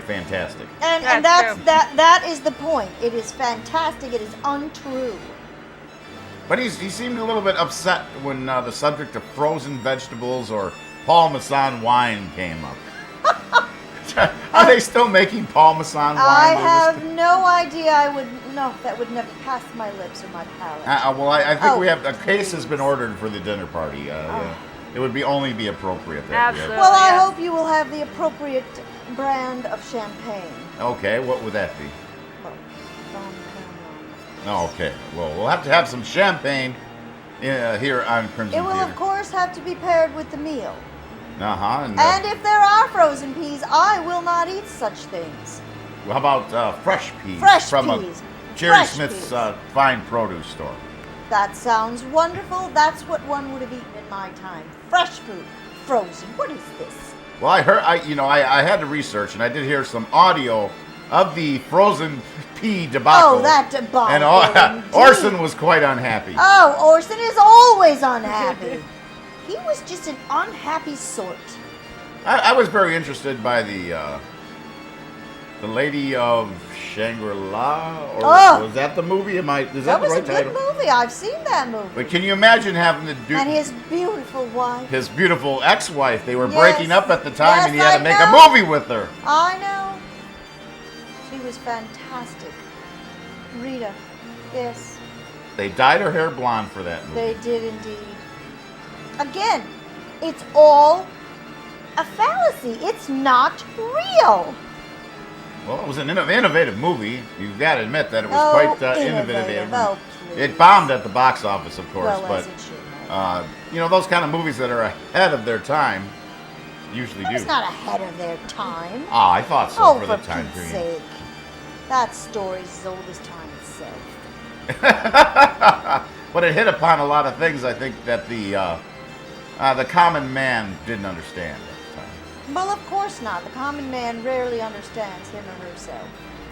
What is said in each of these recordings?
fantastic. And that is the point. It is fantastic. It is untrue. But he seemed a little bit upset when the subject of frozen vegetables or Parmesan wine came up. Are they still making Parmesan wine? I have no idea. That would never pass my lips or my palate. Well, I think we have a case has been ordered for the dinner party. It would only be appropriate. That Absolutely. Well, I hope you will have the appropriate brand of champagne. Okay, what would that be? Oh, okay. Well, we'll have to have some champagne here on Crimson it will, Theater. of course, have to be paired with the meal. Uh-huh. And if there are frozen peas, I will not eat such things. How about fresh peas? Fresh from peas. Jerry Fresh Smith's peas. fine produce store. That sounds wonderful. That's what one would have eaten in my time. Fresh food. Frozen. What is this? Well, I heard, I had to research, and I did hear some audio of the frozen pea debacle. Oh, that debacle. And Orson was quite unhappy. Oh, Orson is always unhappy. He was just an unhappy sort. I was very interested by the Lady of Shangri-La, or was that the movie? Is that the right title? That was a good movie. I've seen that movie. But can you imagine having to do... And his beautiful wife. His beautiful ex-wife. They were Yes. breaking up at the time, Yes, and he had to I make know. a movie with her. I know. She was fantastic. Rita. Yes. They dyed her hair blonde for that movie. They did indeed. Again, it's all a fallacy. It's not real. Well, it was an innovative movie. You've got to admit that it was Oh, quite innovative. Oh, please. It bombed at the box office, of course, Well, but as it should. those kind of movies that are ahead of their time usually It do. was not ahead of their time. Ah, I thought so Oh, for for the time Pete's period. sake. That story's as old as time itself. But it hit upon a lot of things, I think, that the common man didn't understand at the time. Well, of course not. The common man rarely understands him or herself.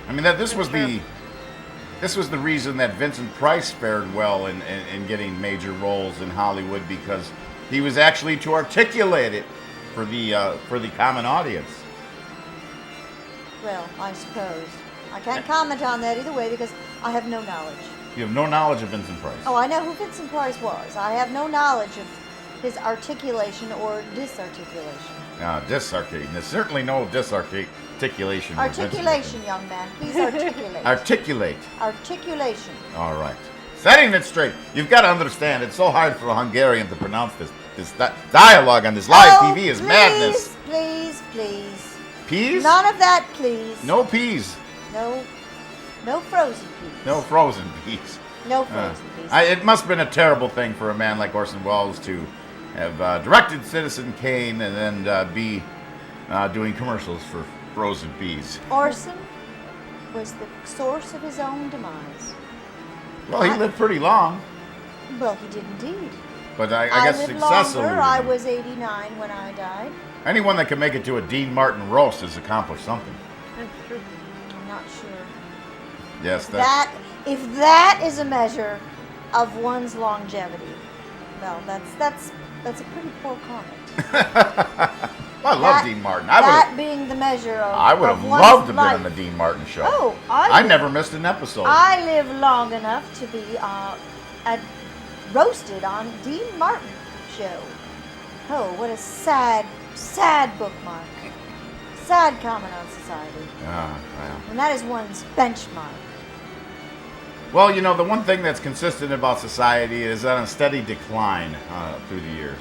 I mean, this was the reason that Vincent Price fared well in getting major roles in Hollywood, because he was actually to articulate it for the common audience. Well, I suppose. I can't comment on that either way because I have no knowledge. You have no knowledge of Vincent Price. Oh, I know who Vincent Price was. I have no knowledge of his articulation or disarticulation. Disarticulation. There's certainly no disarticulation. Articulation, young man. Please articulate. Articulate. Articulation. All right. Setting it straight. You've got to understand, it's so hard for a Hungarian to pronounce this dialogue on this live TV is madness. Please, please. Peas? None of that, please. No peas. No frozen peas. No frozen peas. No frozen peas. It must have been a terrible thing for a man like Orson Welles to have directed Citizen Kane and then be doing commercials for frozen peas. Orson was the source of his own demise. Well, he lived pretty long. Well, he did indeed. But I guess lived successfully. longer. I was 89 when I died. Anyone that can make it to a Dean Martin roast has accomplished something. That's true. I'm not sure. Yes, If that is a measure of one's longevity, well, that's a pretty poor comment. Well, I love Dean Martin. That being the measure of I would have one's loved to have been life. on the Dean Martin show. Oh, I never missed an episode. I live long enough to be roasted on Dean Martin show. Oh, what a sad bookmark. Sad comment on society. Well. And that is one's benchmark. Well, the one thing that's consistent about society is on a steady decline through the years.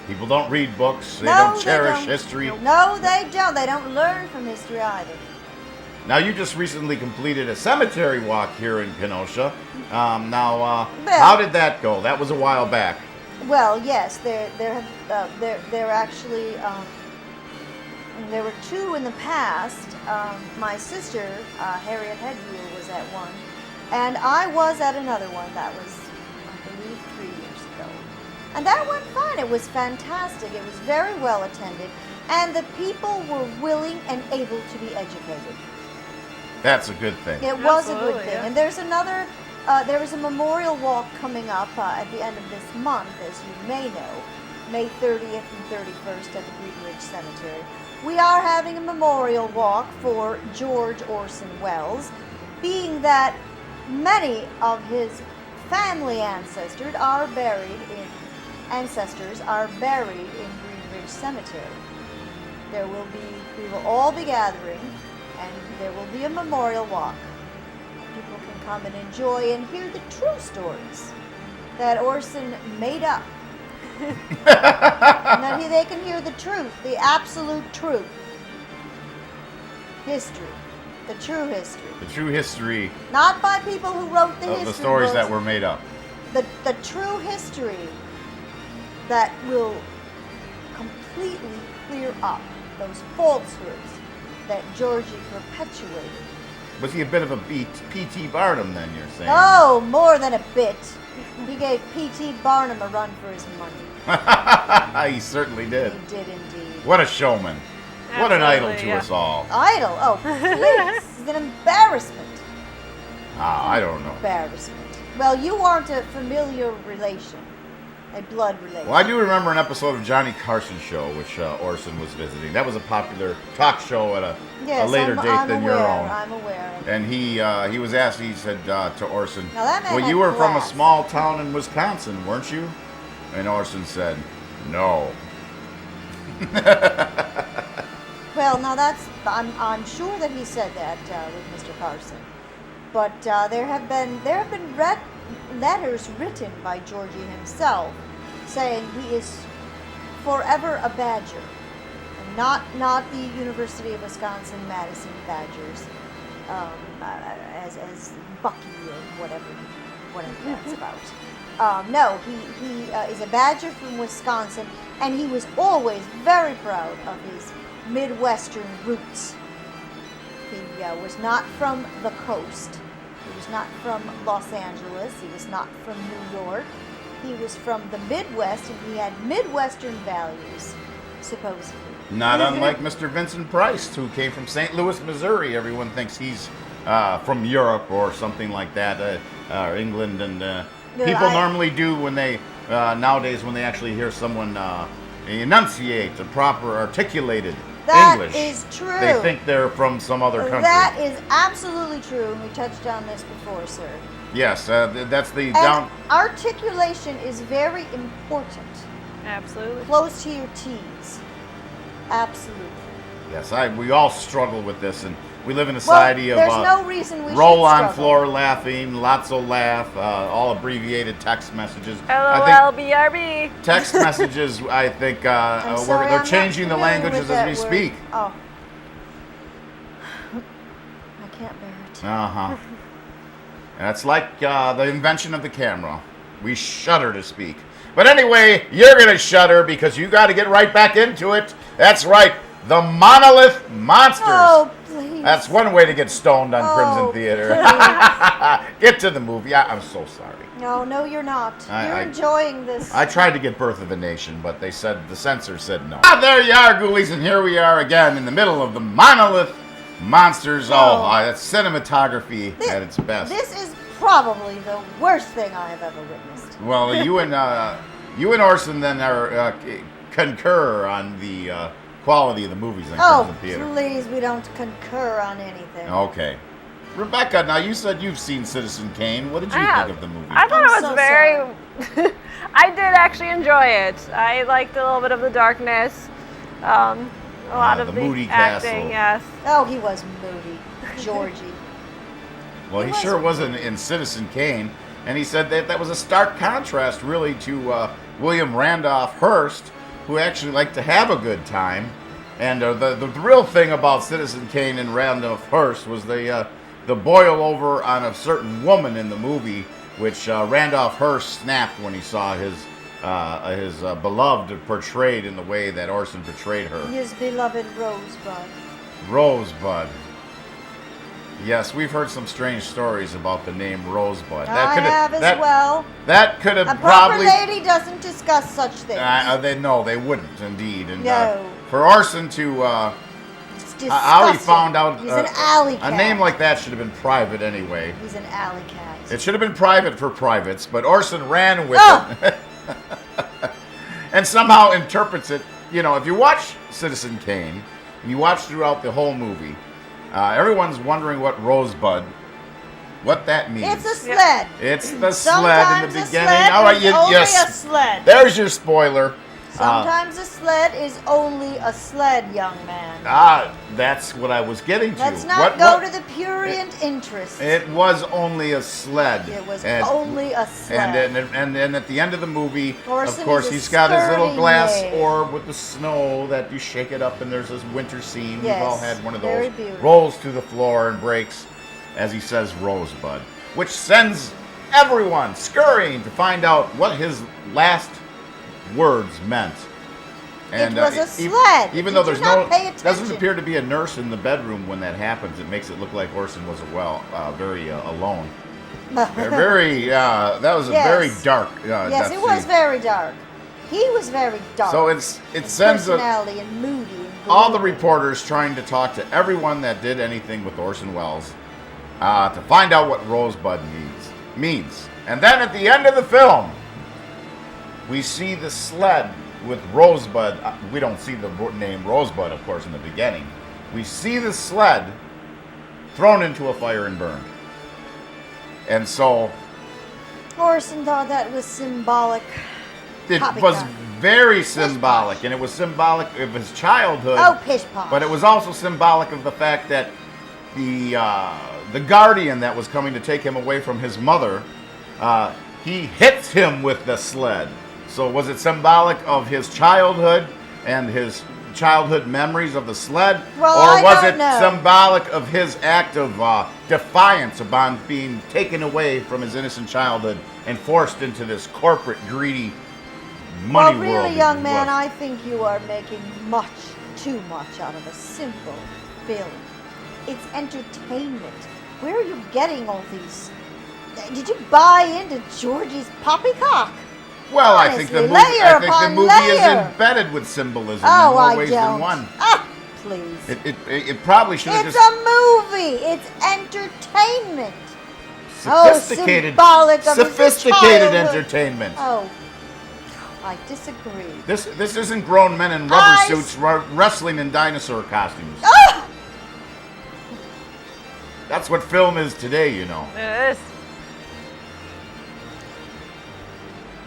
People don't read books. They don't cherish history. No, they don't. They don't learn from history either. Now, you just recently completed a cemetery walk here in Kenosha. How did that go? That was a while back. Well, yes, there actually there were two in the past. My sister, Harriet Headwheel, was at one, and I was at another one. That was, I believe, 3 years ago, and that went fine. It was fantastic. It was very well attended, and the people were willing and able to be educated. That's a good thing. It was a good Absolutely, thing, yeah. and there's another. There is a memorial walk coming up at the end of this month, as you may know, May 30th and 31st at the Green Ridge Cemetery. we are having a memorial walk for George Orson Welles, being that many of his family ancestors are buried in Green Ridge Cemetery. We will all be gathering, and there will be a memorial walk. People can come and enjoy and hear the true stories that Orson made up. And that they can hear the truth, the absolute truth. History. The true history. The true history Not by people who wrote the of history the stories books. that were made up. The true history that will completely clear up those falsehoods that Georgie perpetuated. Was he a bit of a P.T. Barnum then, you're saying? Oh, more than a bit. He gave P.T. Barnum a run for his money. He certainly did. He did indeed. What a showman. What an idol to yeah. us all. Idol? Oh, please. He's an embarrassment. I don't know. Embarrassment. Well, you aren't a familiar relation. A blood relation. Well, I do remember an episode of Johnny Carson show, which Orson was visiting. That was a popular talk show at a later date than your own. I'm aware. And he was asked, he said to Orson, Now that man well, had you were from a class. small town in Wisconsin, weren't you? And Orson said, no. Well, now I'm sure that he said that with Mr. Carson, but there have been letters written by Georgie himself saying he is forever a Badger, and not the University of Wisconsin-Madison Badgers, as Bucky or whatever that's about. No, he is a Badger from Wisconsin, and he was always very proud of his Midwestern roots. He was not from the coast. He was not from Los Angeles. He was not from New York. He was from the Midwest, and he had Midwestern values, supposedly. Not unlike Mr. Vincent Price, who came from St. Louis, Missouri. Everyone thinks he's from Europe or something like that, or England. And people normally do when they, nowadays, when they actually hear someone enunciate a proper, articulated English. That is true. They think they're from some other country. That is absolutely true, and we touched on this before, sir. Yes, that's the And down. articulation is very important. Absolutely. Close to your T's. Absolutely. Yes, we all struggle with this, and we live in a society there's of no reason we roll should on struggle. floor laughing, lotso laugh, all abbreviated text messages. LOL, BRB. Text messages, I think, I'm sorry, they're I'm changing the not familiar languages with as that we word. speak. Oh. I can't bear it. Uh-huh. That's like the invention of the camera. We shudder to speak. But anyway, you're going to shudder because you got to get right back into it. That's right, the Monolith Monsters. Oh, please. That's one way to get stoned on Oh, Crimson Theater. please. Get to the movie. I'm so sorry. No, you're not. I- You're I- enjoying this. I tried to get Birth of a Nation, but they said, the censor said no. There you are, ghoulies, and here we are again in the middle of the Monolith Monsters. Oh. That's cinematography at its best. This is probably the worst thing I have ever witnessed. Well, you and Orson then are concur on the quality of the movies in Oh, Crimson Theater. please, we don't concur on anything. Okay. Rebecca, now you said you've seen Citizen Kane. What did you I think of the movie? I thought I'm it was so very. I did actually enjoy it. I liked a little bit of the darkness, a lot of the the moody acting. castle. Yes. Oh, he was moody. Georgie. Well, he He sure wasn't. was in Citizen Kane, and he said that was a stark contrast, really, to William Randolph Hearst, who actually liked to have a good time. And the real thing about Citizen Kane and Randolph Hearst was the boil over on a certain woman in the movie, which Randolph Hearst snapped when he saw his beloved portrayed in the way that Orson portrayed her. His beloved Rosebud. Rosebud. Yes, we've heard some strange stories about the name Rosebud. I have as well. That could have A proper probably. lady doesn't discuss such things. They wouldn't indeed. And No. for Orson to It's disgusting. how he found out He's an alley cat. a name like that should have been private anyway. He's an alley cat. It should have been private for privates, but Orson ran with Oh. it and somehow interprets it. You know, if you watch Citizen Kane, You watch throughout the whole movie. Everyone's wondering what that means. It's a sled. It's the sled Sometimes in the a beginning. sled All right, is only a sled. There's your spoiler. Sometimes a sled is only a sled, young man. That's what I was getting to. Let's not go to the prurient interest. It was only a sled. It was only a sled. And then at the end of the movie, Orson of course, is a he's got his little skirting glass man. orb with the snow that you shake it up, and there's this winter scene. Yes, We've all had one of very those. beautiful. Rolls to the floor and breaks, as he says, Rosebud, which sends everyone scurrying to find out what his last words meant. And, it was a sled. Even though Did there's you not pay attention? doesn't appear to be a nurse in the bedroom when that happens. It makes it look like Orson was very alone. That was a Yes. very dark. Yes, death it was scene. very dark. He was very dark. So it His sends personality and moody. And all the gloomy. reporters trying to talk to everyone that did anything with Orson Welles to find out what Rosebud means. And then at the end of the film, we see the sled with Rosebud. We don't see the name Rosebud, of course, in the beginning. We see the sled thrown into a fire and burned. And so Orson thought that was symbolic. it Poppycock. was very symbolic, and it was symbolic of his childhood. Oh, pish posh. But it was also symbolic of the fact that the guardian that was coming to take him away from his mother, he hits him with the sled. So was it symbolic of his childhood and his childhood memories of the sled? Well, or I was don't it know. symbolic of his act of defiance upon being taken away from his innocent childhood and forced into this corporate, greedy money well, world? really, young man, I think you are making too much out of a simple film. It's entertainment. Where are you getting all these? Did you buy into Georgie's poppycock? Well, I think the Honestly, movie, layer I think the upon movie layer. is embedded with symbolism Oh, in more I ways don't. than one. Ah, please. It probably should have It's just a movie. It's entertainment. sophisticated, symbolic of his sophisticated childhood. entertainment. Oh, I disagree. This isn't grown men in rubber I suits wrestling in dinosaur costumes. Ah! That's what film is today, you know. Yes.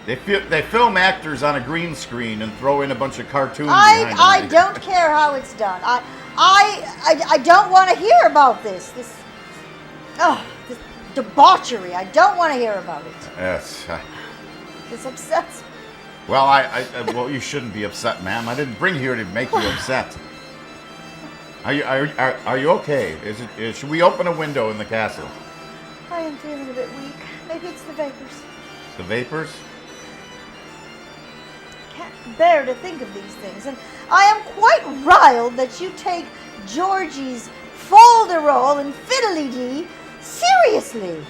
They film actors on a green screen and throw in a bunch of cartoons behind them. I don't care how it's done. I don't want to hear about this. This debauchery. I don't want to hear about it. Yes. This upsets me. Well, well, you shouldn't be upset, ma'am. I didn't bring you here to make you upset. Are you okay? Should we open a window in the castle? I am feeling a bit weak. Maybe it's the vapors. The vapors? Can't bear to think of these things, and I am quite riled that you take Georgie's folderol and fiddly-dee seriously.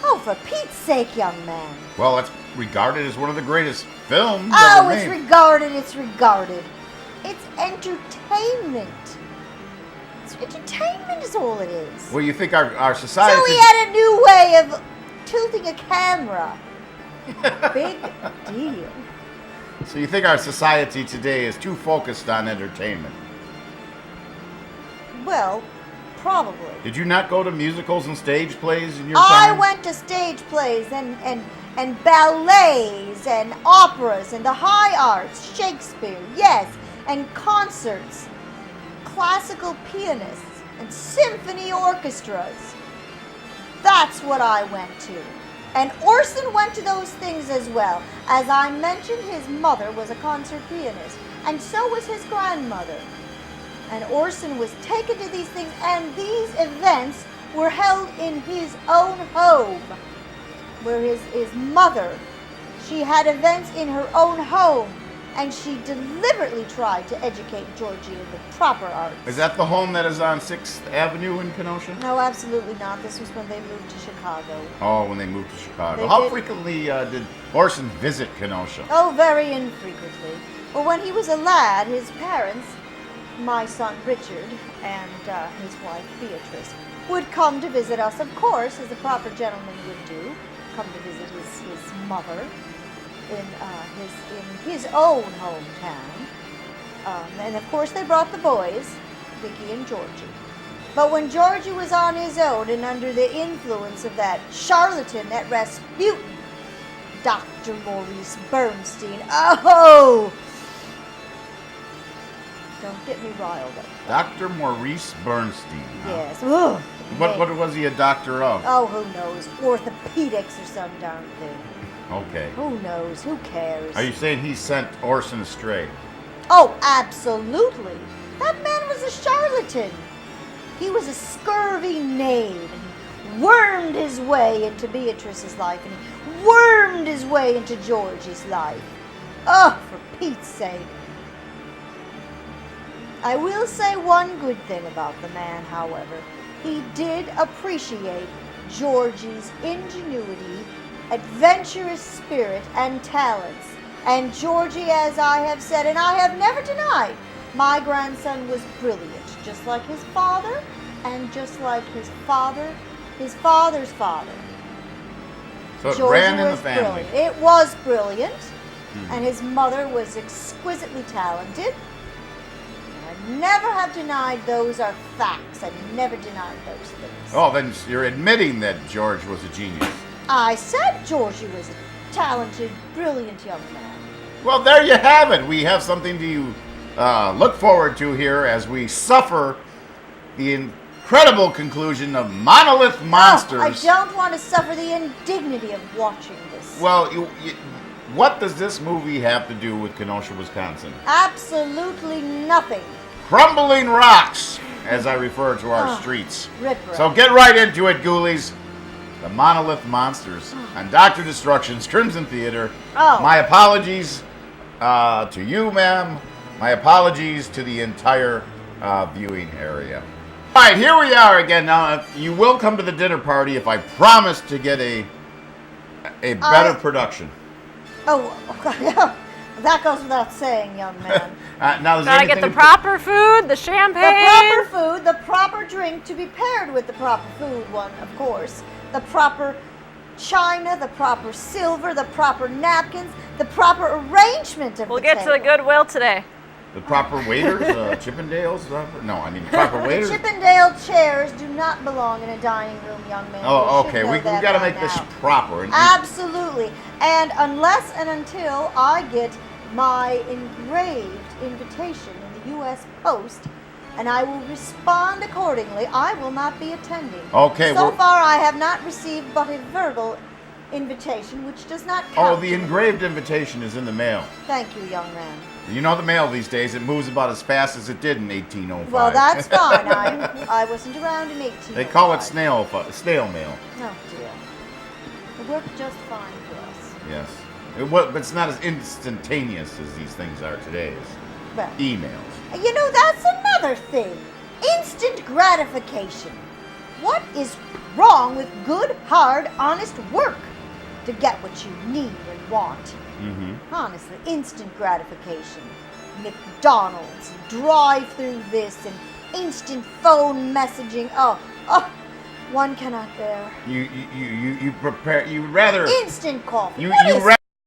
Oh, for Pete's sake, young man. Well, it's regarded as one of the greatest films Oh, ever it's made. regarded. It's entertainment. Entertainment is all it is. Well, you think our society... So we had a new way of tilting a camera. Big deal. So you think our society today is too focused on entertainment? Well, probably. Did you not go to musicals and stage plays in your I time? went to stage plays and ballets and operas and the high arts, Shakespeare, yes, and concerts, classical pianists and symphony orchestras. That's what I went to. And Orson went to those things as well. As I mentioned, his mother was a concert pianist, and so was his grandmother. And Orson was taken to these things, and these events were held in his own home, where his mother, she had events in her own home, and she deliberately tried to educate Georgie in the proper arts. Is that the home that is on 6th Avenue in Kenosha? No, absolutely not. This was when they moved to Chicago. Oh, when they moved to Chicago. They How did. frequently did Orson visit Kenosha? Oh, very infrequently. Well, when he was a lad, his parents, my son Richard and his wife Beatrice, would come to visit us, of course, as a proper gentleman would do, come to visit his mother in his own hometown. And of course they brought the boys, Vicky and Georgie. But when Georgie was on his own and under the influence of that charlatan, that Rasputin, Dr. Maurice Bernstein, oh! Don't get me riled up. Dr. Maurice Bernstein. Huh? Yes. Ugh. What was he a doctor of? Oh, who knows? Orthopedics or some darn thing. Okay. Who knows? Who cares? Are you saying he sent Orson astray? Oh, absolutely. That man was a charlatan. He was a scurvy knave, and he wormed his way into Beatrice's life, and he wormed his way into Georgie's life. Oh, for Pete's sake. I will say one good thing about the man, however. He did appreciate Georgie's ingenuity, adventurous spirit, and talents. And Georgie, as I have said, and I have never denied, my grandson was brilliant, just like his father, and just like his father's father. So it Georgie ran in the was family. brilliant. It was brilliant, and his mother was exquisitely talented. And I never have denied those are facts. I never denied those things. Oh, then you're admitting that George was a genius. I said Georgie was a talented, brilliant young man. Well, there you have it. We have something to look forward to here as we suffer the incredible conclusion of Monolith Monsters. Oh, I don't want to suffer the indignity of watching this. Well, what does this movie have to do with Kenosha, Wisconsin? Absolutely nothing. Crumbling rocks, as I refer to our streets. Rip-rap. So get right into it, ghoulies. The Monolith Monsters on Dr. Destruction's Crimson Theater. Oh. My apologies to you, ma'am. My apologies to the entire viewing area. All right, here we are again. Now, you will come to the dinner party if I promise to get a better production. Oh, okay. That goes without saying, young man. Now, is there Gotta get anything the proper food, the champagne. The proper food, the proper drink to be paired with the proper food one, of course. The proper china, the proper silver, the proper napkins, the proper arrangement of We'll the get to the table. Goodwill today. The proper waiters, Chippendales? No, I mean proper The waiters. Chippendale chairs do not belong in a dining room, young man. Oh, You should okay. know We that got to by make this now. proper. And Absolutely. And unless and until I get my engraved invitation in the U.S. Post, and I will respond accordingly, I will not be attending. Okay, So we're- far, I have not received but a verbal invitation, which does not count. Oh, the engraved invitation is in the mail. Thank you, young man. You know the mail these days, it moves about as fast as it did in 1805. Well, that's fine. I wasn't around in 1805. They call it snail mail. Oh, dear. It worked just fine for us. Yes. But it's not as instantaneous as these things are today. Well, Emails. you know, that's another thing. Instant gratification. What is wrong with good, hard, honest work to get what you need and want? Mm-hmm. Honestly, instant gratification. McDonald's, drive-through this, and instant phone messaging. Oh, one cannot bear. You prepare. You rather. Instant coffee. You What you is rather